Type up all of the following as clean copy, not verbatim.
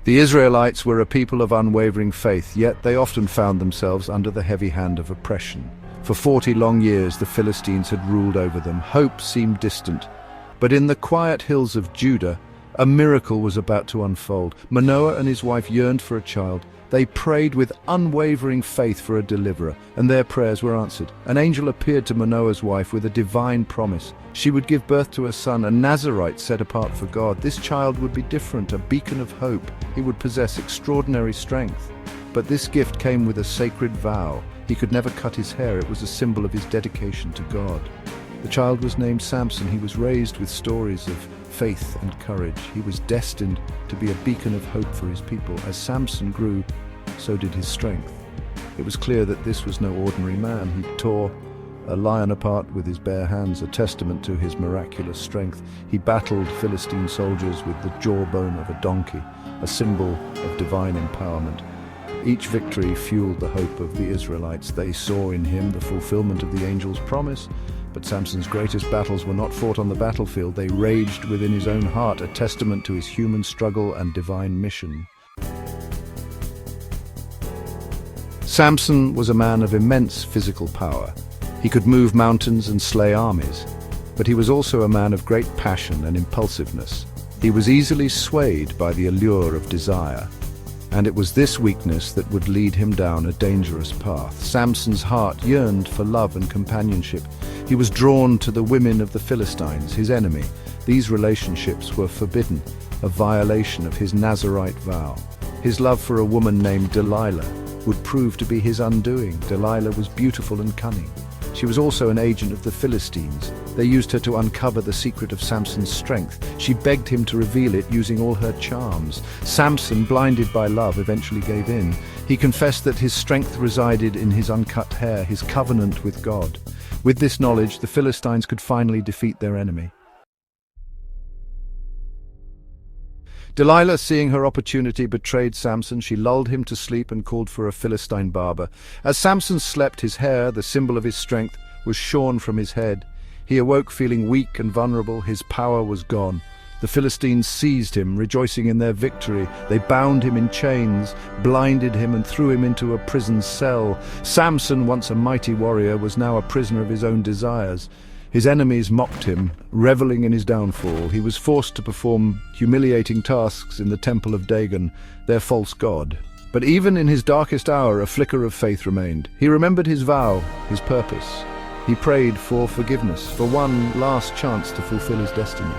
The Israelites were a people of unwavering faith, yet they often found themselves under the heavy hand of oppression. For 40 long years the Philistines had ruled over them. Hope seemed distant, but in the quiet hills of Judah, a miracle was about to unfold. Manoah and his wife yearned for a child. They prayed with unwavering faith for a deliverer, and their prayers were answered. An angel appeared to Manoah's wife with a divine promise. She would give birth to a son, a Nazirite set apart for God. This child would be different, a beacon of hope. He would possess extraordinary strength. But this gift came with a sacred vow. He could never cut his hair. It was a symbol of his dedication to God. The child was named Samson. He was raised with stories of faith and courage. He was destined to be a beacon of hope for his people. As Samson grew, so did his strength. It was clear that this was no ordinary man. He tore a lion apart with his bare hands, a testament to his miraculous strength. He battled Philistine soldiers with the jawbone of a donkey, a symbol of divine empowerment. Each victory fueled the hope of the Israelites. They saw in him the fulfillment of the angel's promise. But Samson's greatest battles were not fought on the battlefield. They raged within his own heart, a testament to his human struggle and divine mission. Samson was a man of immense physical power. He could move mountains and slay armies. But he was also a man of great passion and impulsiveness. He was easily swayed by the allure of desire. And it was this weakness that would lead him down a dangerous path. Samson's heart yearned for love and companionship. He was drawn to the women of the Philistines, his enemy. These relationships were forbidden, a violation of his Nazirite vow. His love for a woman named Delilah would prove to be his undoing. Delilah was beautiful and cunning. She was also an agent of the Philistines. They used her to uncover the secret of Samson's strength. She begged him to reveal it using all her charms. Samson, blinded by love, eventually gave in. He confessed that his strength resided in his uncut hair, his covenant with God. With this knowledge, the Philistines could finally defeat their enemy. Delilah, seeing her opportunity, betrayed Samson. She lulled him to sleep and called for a Philistine barber. As Samson slept, his hair, the symbol of his strength, was shorn from his head. He awoke feeling weak and vulnerable. His power was gone. The Philistines seized him, rejoicing in their victory. They bound him in chains, blinded him, and threw him into a prison cell. Samson, once a mighty warrior, was now a prisoner of his own desires. His enemies mocked him, reveling in his downfall. He was forced to perform humiliating tasks in the temple of Dagon, their false god. But even in his darkest hour, a flicker of faith remained. He remembered his vow, his purpose. He prayed for forgiveness, for one last chance to fulfill his destiny.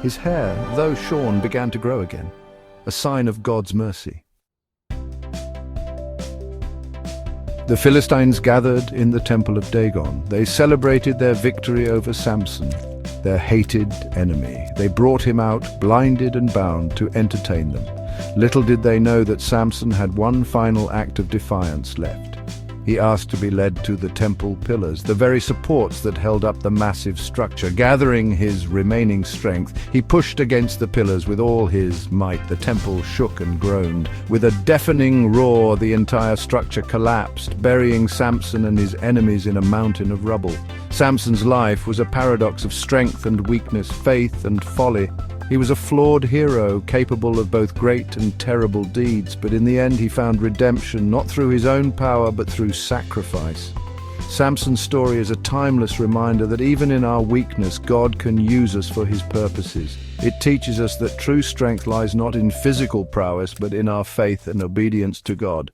His hair, though shorn, began to grow again, a sign of God's mercy. The Philistines gathered in the temple of Dagon. They celebrated their victory over Samson, their hated enemy. They brought him out, blinded and bound, to entertain them. Little did they know that Samson had one final act of defiance left. He asked to be led to the temple pillars, the very supports that held up the massive structure. Gathering his remaining strength, he pushed against the pillars with all his might. The temple shook and groaned. With a deafening roar, the entire structure collapsed, burying Samson and his enemies in a mountain of rubble. Samson's life was a paradox of strength and weakness, faith and folly. He was a flawed hero, capable of both great and terrible deeds, but in the end he found redemption not through his own power but through sacrifice. Samson's story is a timeless reminder that even in our weakness, God can use us for his purposes. It teaches us that true strength lies not in physical prowess but in our faith and obedience to God.